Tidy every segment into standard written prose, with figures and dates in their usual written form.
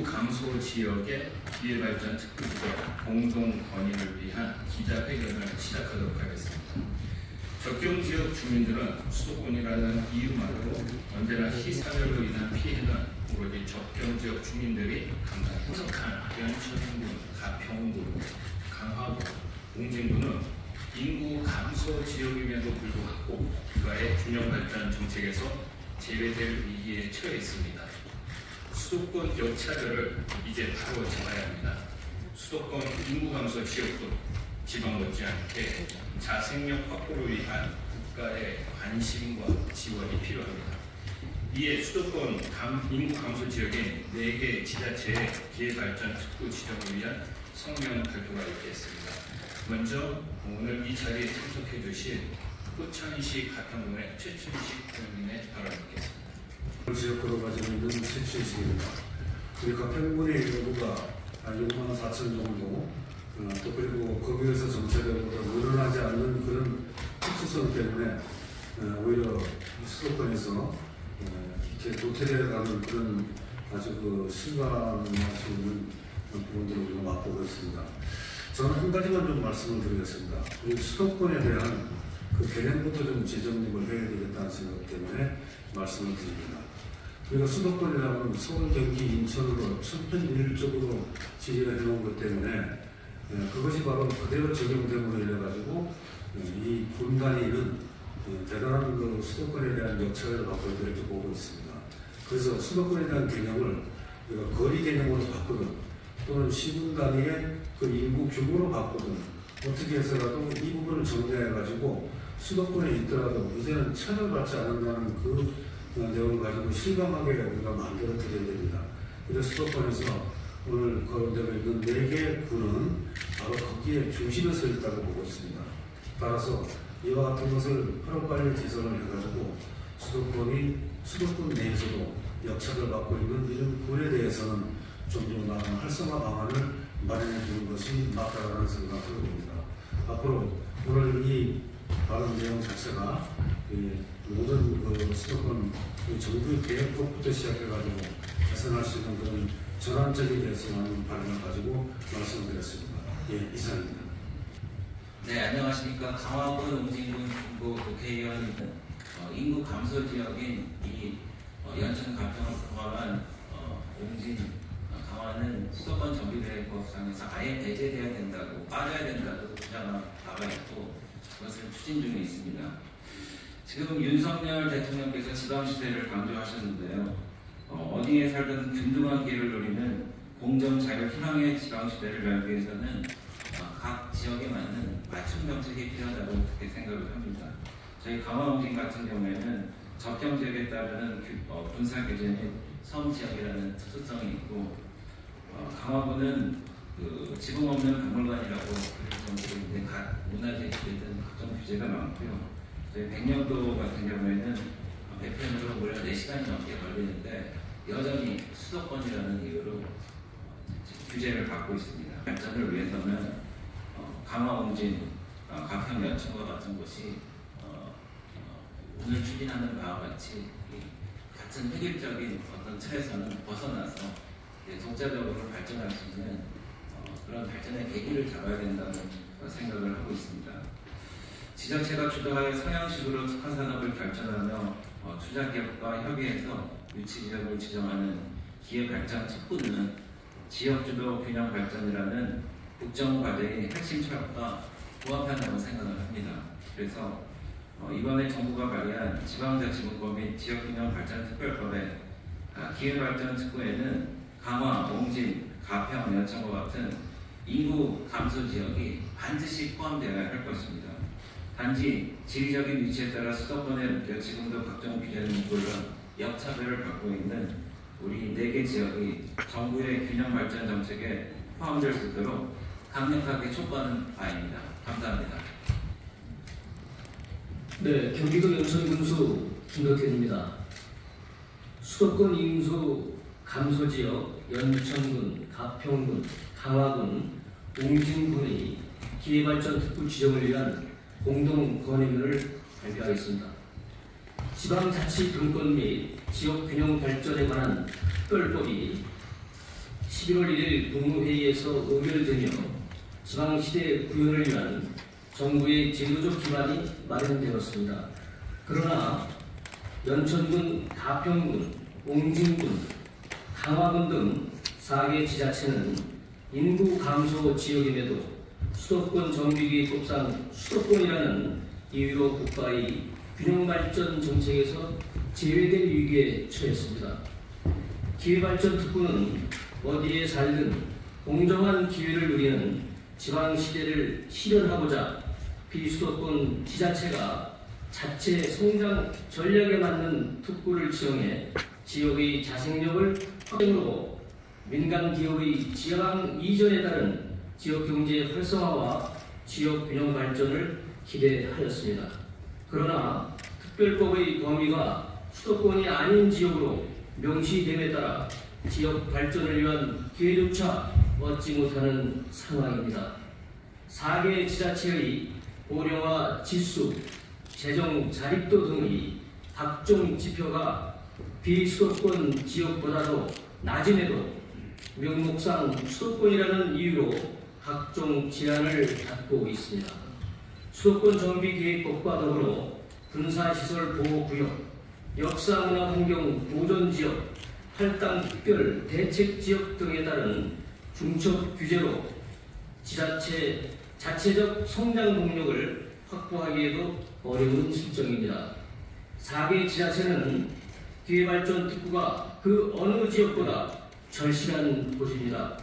인구 감소 지역의 기회발전 특구지역 공동 건의를 위한 기자회견을 시작하도록 하겠습니다. 적경지역 주민들은 수도권이라는 이유만으로 언제나 시사회로 인한 피해는 오로지 적경지역 주민들이 감당 해석한 연천군, 가평군, 강화군, 웅진군은 인구 감소 지역임에도 불구하고 그가의 균형발전 정책에서 제외될 위기에 처해 있습니다. 수도권 격차들을 이제 바로 잡아야 합니다. 수도권 인구 감소 지역도 지방 못지않게 자생력 확보를 위한 국가의 관심과 지원이 필요합니다. 이에 수도권 인구 감소 지역인 4개 지자체의 기회발전 특구 지정을 위한 성명 발표가 있겠습니다. 먼저 오늘 이 자리에 참석해 주신 포천시 가평군의 최춘식 의원님의 발언 듣겠습니다. 지역구로 가지고 있는 최춘식입니다. 우리 가평군의 인구가 6만 4천 정도, 또 그리고 거기에서 전체적으로 늘어나지 않는 그런 특수성 때문에 오히려 수도권에서 이렇게 도태되어가는 그런 아주 실감할 수 있는 부분들을 우리가 맛보고 있습니다. 저는 한 가지만 좀 말씀을 드리겠습니다. 우리 수도권에 대한 그 개념부터 좀 재정립을 해야 되겠다는 생각 때문에 말씀을 드립니다. 우리가 수도권이라면 서울, 경기, 인천으로 천편일률적으로 지지를 해놓은 것 때문에 그것이 바로 그대로 적용됨으로 인해가지고 이 분단위는 대단한 그 수도권에 대한 역차를 갖고 있다 이렇게 보고 있습니다. 그래서 수도권에 대한 개념을 우리가 거리 개념으로 바꾸든 또는 시군 단위의 그 인구 규모로 바꾸든 어떻게 해서라도 이 부분을 정리해가지고 수도권에 있더라도 이제는 차별받지 않는다는 그 내용을 가지고 실감하게 우리가 만들어 드려야 됩니다. 그래서 수도권에서 오늘 거론되고 있는 4개 구는 바로 거기에 중심에 서 있다고 보고 있습니다. 따라서 이와 같은 것을 하루빨리 개선을 해가지고 수도권 내에서도 역차를 받고 있는 이런 군에 대해서는 좀 더 나은 활성화 방안을 마련해 주는 것이 맞다라는 생각을 합니다. 앞으로 오늘 이 발언 내용 자체가 모든 그 수도권 정부의 계획부터 시작해가지고 개선할 수 있는 그런 전환적인 대선하는 발언을 가지고 말씀드렸습니다. 예, 이상입니다. 네, 안녕하십니까. 강화군, 웅진군 중부 국회의원 인구 감소 지역인 이 연천 가평을 포함한 웅진, 강화는 수도권 정비계획법상에서 아예 배제되어야 된다고, 빠져야 된다고 주장한 바가 있고 그것을 추진 중에 있습니다. 지금 윤석열 대통령께서 지방시대를 강조하셨는데요. 어디에 살든 균등한 기회를 누리는 공정, 자유, 희망의 지방시대를 열기 위해서는 각 지역에 맞는 맞춤 정책이 필요하다고 그렇게 생각을 합니다. 저희 강화웅진 같은 경우에는 적경 지역에 따르는 분사 규제 및 섬 지역이라는 특수성이 있고 강화군은 그 지붕 없는 박물관이라고 불릴 정도인데 각 문화재들은 각종 규제가 많고요. 저희 백령도 같은 경우에는 배편으로 무려 4시간이 넘게 걸리는데 여전히 수도권이라는 이유로 규제를 받고 있습니다. 발전을 위해서는 강화, 웅진, 가평, 연천과 같은 곳이 오늘 추진하는 바와 같이 같은 획일적인 어떤 틀에서는 벗어나서 독자적으로 발전할 수 있는 그런 발전의 계기를 잡아야 된다는 생각을 하고 있습니다. 지자체가 주도하여 성향식으로 특화산업을 발전하며 투자기업과 협의해서 유치지역을 지정하는 기회발전 특구는 지역주도 균형 발전이라는 국정과제의 핵심 철학과 부합한다고 생각을 합니다. 그래서 이번에 정부가 발의한 지방자치분법 및 지역균형발전특별법의 기회발전 특구에는 강화, 웅진, 가평, 연천과 같은 인구 감소 지역이 반드시 포함되어야 할 것입니다. 단지 지리적인 위치에 따라 수도권에 묶여 지금도 각종 규제는 물론 역차별을 받고 있는 우리 4개 지역이 정부의 균형발전 정책에 포함될 수 있도록 강력하게 촉구하는 바입니다. 감사합니다. 네, 경기도 연천군수 김덕현입니다. 수도권 인구 감소 지역 연천군, 가평군, 강화군, 웅진군의 기회발전 특구 지정을 위한 공동 건의문을 발표하겠습니다. 지방자치 분권 및 지역균형 발전에 관한 특별법이 11월 1일 국무회의에서 의결되며 지방시대 구현을 위한 정부의 제도적 기반이 마련되었습니다. 그러나 연천군, 가평군, 옹진군, 강화군 등 4개 지자체는 인구 감소 지역임에도 수도권 정비계획법상 수도권이라는 이유로 국가의 균형발전 정책에서 제외될 위기에 처했습니다. 기회발전 특구는 어디에 살든 공정한 기회를 누리는 지방시대를 실현하고자 비수도권 지자체가 자체 성장 전략에 맞는 특구를 지정해 지역의 자생력을 확대하고 민간 기업의 지방 이전에 따른 지역 경제 활성화와 지역 균형 발전을 기대하였습니다. 그러나 특별법의 범위가 수도권이 아닌 지역으로 명시됨에 따라 지역 발전을 위한 기회조차 얻지 못하는 상황입니다. 4개 지자체의 고령화 지수, 재정 자립도 등의 각종 지표가 비수도권 지역보다도 낮음에도 명목상 수도권이라는 이유로 각종 제한을 받고 있습니다. 수도권 정비계획법과 더불어 군사시설 보호구역, 역사문화환경 보존지역, 할당 특별 대책지역 등에 따른 중첩 규제로 자체적 성장 동력을 확보하기에도 어려운 실정입니다. 4개 지자체는 기회발전 특구가 그 어느 지역보다 절실한 곳입니다.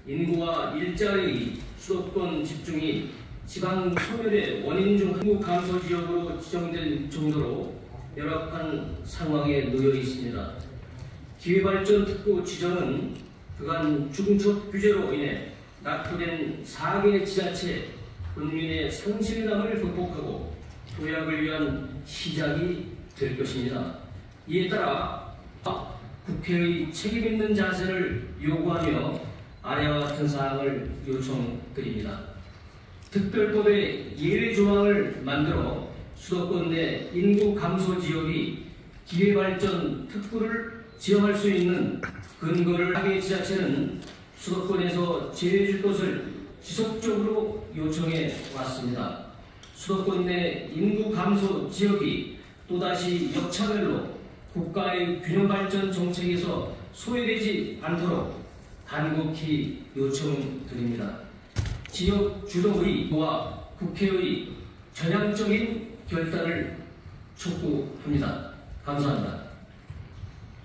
인구와 일자리의 수도권 집중이 지방 소멸의 원인 중 인구 감소 지역으로 지정될 정도로 열악한 상황에 놓여 있습니다. 기회발전 특구 지정은 그간 중첩 규제로 인해 낙후된 4개 지자체 군민의 상실감을 극복하고 도약을 위한 시작이 될 것입니다. 이에 따라 국회의 책임있는 자세를 요구하며 아래와 같은 사항을 요청드립니다. 특별법의 예외 조항을 만들어 수도권 내 인구 감소 지역이 기회발전 특구를 지정할 수 있는 근거를 4개 지자체는 수도권에서 제외해줄 것을 지속적으로 요청해 왔습니다. 수도권 내 인구 감소 지역이 또다시 역차별로 국가의 균형발전 정책에서 소외되지 않도록 간곡히 요청드립니다. 지역 주도의와 국회의 전향적인 결단을 촉구합니다. 감사합니다.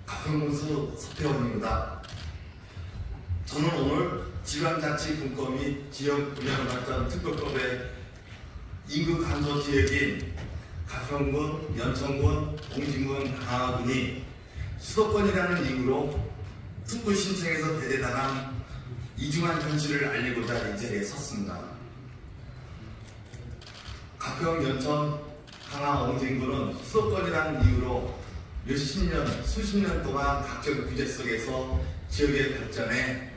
가평군수 서태원입니다. 저는 오늘 지방자치분권 및 지역균형발전 특별법의 인구 감소 지역인 가평군, 연천군, 옹진군, 강화군이 수도권이라는 이유로 특구 신청에서 배제당한 이중한 현실을 알리고자 이 자리에 섰습니다. 가평, 연천, 강화, 옹진군은 수도권이라는 이유로 수십 년 동안 각종 규제 속에서 지역의 발전에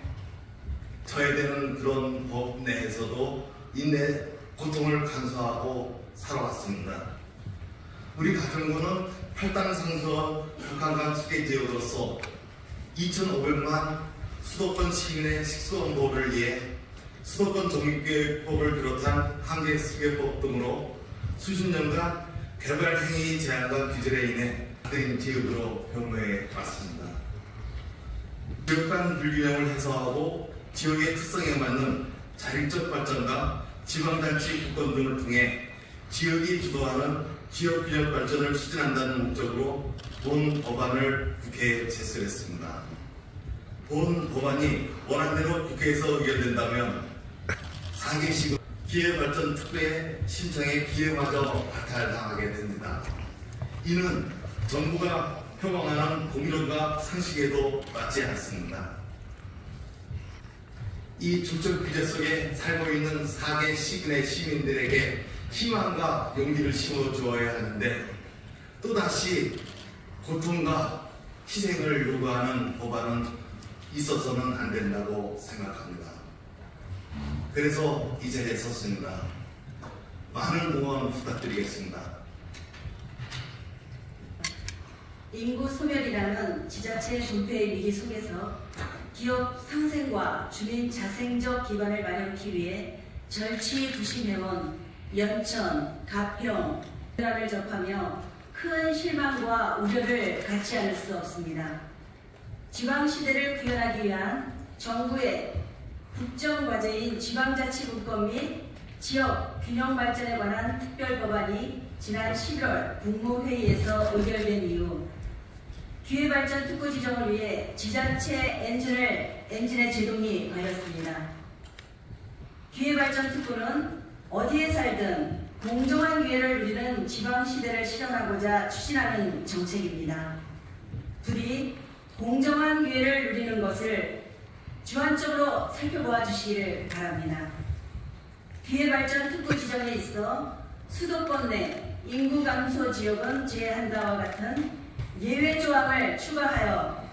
저해되는 그런 법 내에서도 인내, 고통을 감수하고 살아왔습니다. 우리 가평군은 팔당 상수원 북한강 수계 지역으로서 2,500만 수도권 시민의 식수원 보호를 위해 수도권 정비계획법을 비롯한 한계 수계법 등으로 수십 년간 개발 행위 제한과 규제로 인해 된 지역으로 변모해 왔습니다. 지역 간 불균형을 해소하고 지역의 특성에 맞는 자립적 발전과 지방자치 국권 등을 통해 지역이 주도하는 지역균형 발전을 추진한다는 목적으로 본 법안을 국회에 제출했습니다. 본 법안이 원안대로 국회에서 의결된다면 4개시급 기회발전 특례 신청의 기회마저 박탈당하게 됩니다. 이는 정부가 표방하는 공정과 상식에도 맞지 않습니다. 이 중첩 규제 속에 살고 있는 4개 시군의 시민들에게 희망과 용기를 심어주어야 하는데 또다시 고통과 희생을 요구하는 법안은 있어서는 안 된다고 생각합니다. 그래서 이 자리에 섰습니다. 많은 응원 부탁드리겠습니다. 인구 소멸이라는 지자체 분폐의 위기 속에서 기업 상생과 주민 자생적 기반을 마련하기 위해 절치부심해온 연천, 가평, 을 접하며 큰 실망과 우려를 갖지 않을 수 없습니다. 지방시대를 구현하기 위한 정부의 국정과제인 지방자치분권 및 지역 균형 발전에 관한 특별법안이 지난 11월 국무회의에서 의결된 이후 기회발전 특구 지정을 위해 지자체 엔진의 제동이 걸렸습니다. 기회발전 특구는 어디에 살든 공정한 기회를 누리는 지방시대를 실현하고자 추진하는 정책입니다. 부디 공정한 기회를 누리는 것을 주안적으로 살펴보아 주시기를 바랍니다. 기회발전 특구 지정에 있어 수도권 내 인구 감소 지역은 제외한다와 같은 예외 조항을 추가하여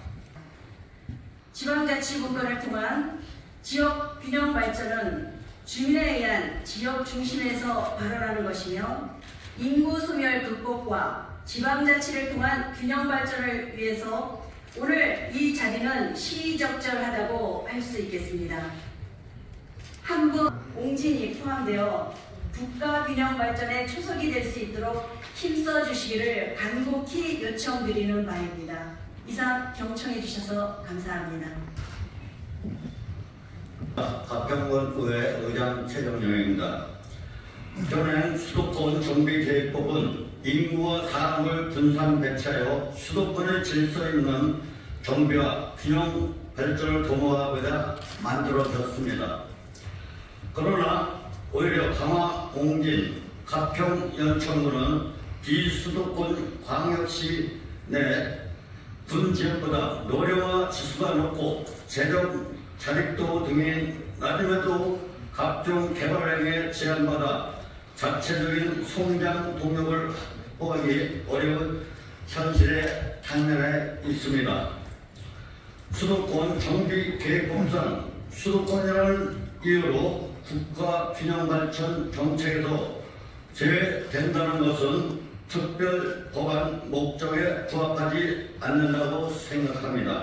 지방자치분권을 통한 지역 균형 발전은 주민에 의한 지역 중심에서 발현하는 것이며 인구 소멸 극복과 지방자치를 통한 균형 발전을 위해서 오늘 이 자리는 시의적절하다고 할 수 있겠습니다. 한국 옹진이 포함되어 국가 균형 발전에 초석이 될 수 있도록 힘써 주시기를 간곡히 요청드리는 바입니다. 이상 경청해 주셔서 감사합니다. 가평군구의 의장 최정영입니다. 전행 수도권 정비계획법은 인구와 사람을 분산 배치하여 수도권의 질서 있는 정비와 균형 발전을 도모하고자 만들어졌습니다. 그러나 오히려 강화, 옹진, 가평, 연천군은 비수도권 광역시 내 분지역보다 노령화 지수가 높고 재정 자립도 등이 낮음에도 각종 개발행위에 제한받아 자체적인 성장 동력을 확보하기 어려운 현실에 당면해 있습니다. 수도권 정비계획법상 수도권이라는 이유로 국가 균형 발전 정책에서 제외된다는 것은 특별 법안 목적에 부합하지 않는다고 생각합니다.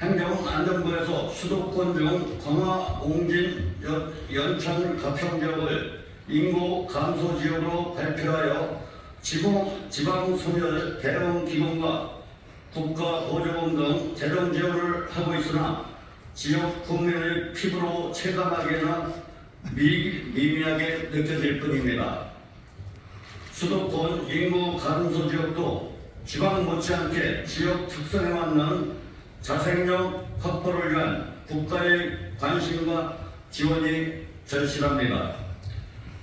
행정안전부에서 수도권 중 강화, 옹진, 연천, 가평 지역을 인구 감소 지역으로 발표하여 지방 소멸 대응 기금과 국가 보조금 등 재정 지원을 하고 있으나 지역 국민의 피부로 체감하기에는 미미하게 느껴질 뿐입니다. 수도권 인구 감소 지역도 지방 못지않게 지역 특성에 맞는 자생력 확보를 위한 국가의 관심과 지원이 절실합니다.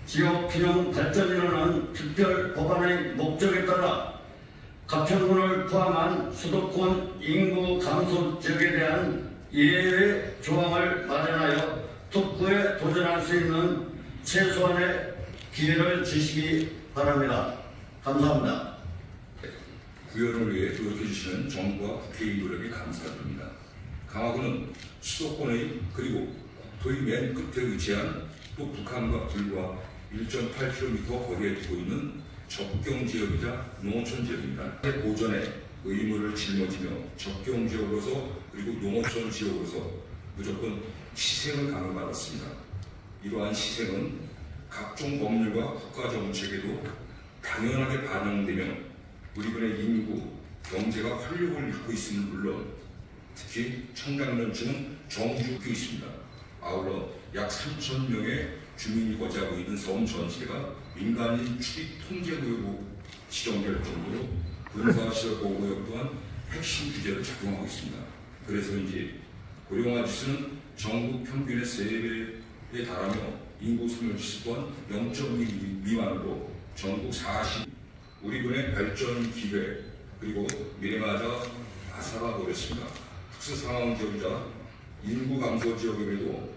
지역 균형 발전이라는 특별 법안의 목적에 따라 가평군을 포함한 수도권 인구 감소 지역에 대한 예외 조항을 마련하여 특구에 도전할 수 있는 최소한의 기회를 주시기 바랍니다. 감사합니다. 구현을 위해 노력해주시는 정부와 국회의 노력에 감사드립니다. 강화군은 수도권의 그리고 국토의 맨 끝에 위치한 또 북한과 불과 1.8km 거리에 두고 있는 접경지역이자 농어촌 지역입니다. 보전에 의무를 짊어지며 접경지역으로서 그리고 농어촌 지역으로서 무조건 희생을 강요받았습니다. 이러한 희생은 각종 법률과 국가정책에도 당연하게 반영되며 우리군의 인구, 경제가 활력을 잃고 있음은 물론 특히 청강면층은 정주고 있습니다. 아울러 약 3,000명의 주민이 거주하고 있는 섬 전체가 민간인 출입 통제구역으로 지정될 정도로 군사시설 보호구역 또한 핵심 규제를 작용하고 있습니다. 그래서인지 고령화 지수는 전국 평균의 3배에 달하며 인구 소멸 지수 또한 0.2 미만으로 전국 40. 우리군의 발전 기회 그리고 미래마저 아사가 버렸습니다. 특수상황 지역이자 인구 감소 지역에도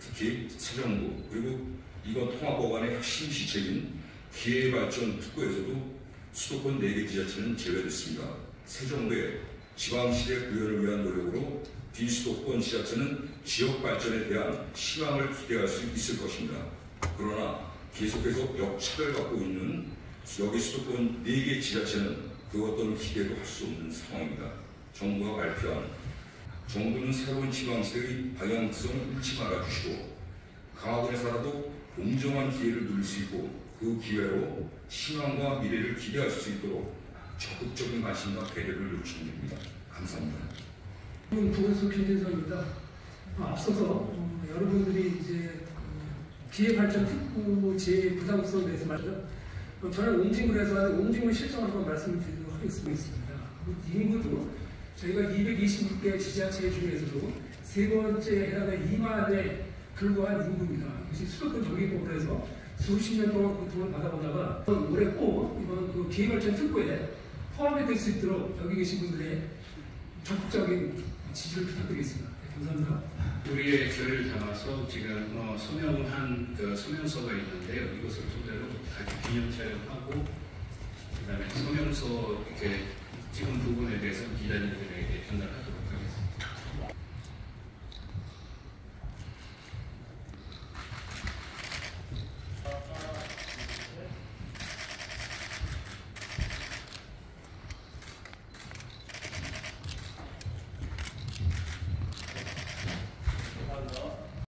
특히 새정부 그리고 이번 통합법안의 핵심 시책인 기회발전 특구에서도 수도권 4개 지자체는 제외됐습니다. 새정부의 지방시대 구현을 위한 노력으로 비수도권 지자체는 지역 발전에 대한 희망을 기대할 수 있을 것입니다. 그러나 계속해서 역차별받고 있는 여기 수도권 4개 지자체는 그 어떤 기대도 할 수 없는 상황입니다. 정부가 발표한 정부는 새로운 지방세의 방향성을 잃지 말아주시고 강화군에 살아도 공정한 기회를 누릴 수 있고 그 기회로 희망과 미래를 기대할 수 있도록 적극적인 관심과 배려를 요청드립니다. 감사합니다. 부원수 김진성입니다. 앞서서 여러분들이 이제 기회발전 특구 재부담성에 대해서 말이죠. 저는 옹진군에서 하는 옹진군 실정을 한번 말씀드리도록 하겠습니다. 인구도 저희가 226개 지자체 중에서도 세 번째 해당의 2만에 불과한 인구입니다. 이것이 수도권 정기법으로 해서 수십 년 동안 고통을 받아보다가 올해 꼭 이번 그 기회발전 특구에 포함이 될 수 있도록 여기 계신 분들의 적극적인 지지를 부탁드리겠습니다. 네, 감사합니다. 우리의 결을 담아서 지금 서명한 그 서명서가 있는데요. 이것을 토대로 다시 기념 촬영하고 그다음에 서명서 이렇게 찍은 부분에 대해서 기자님들에게 전달하도록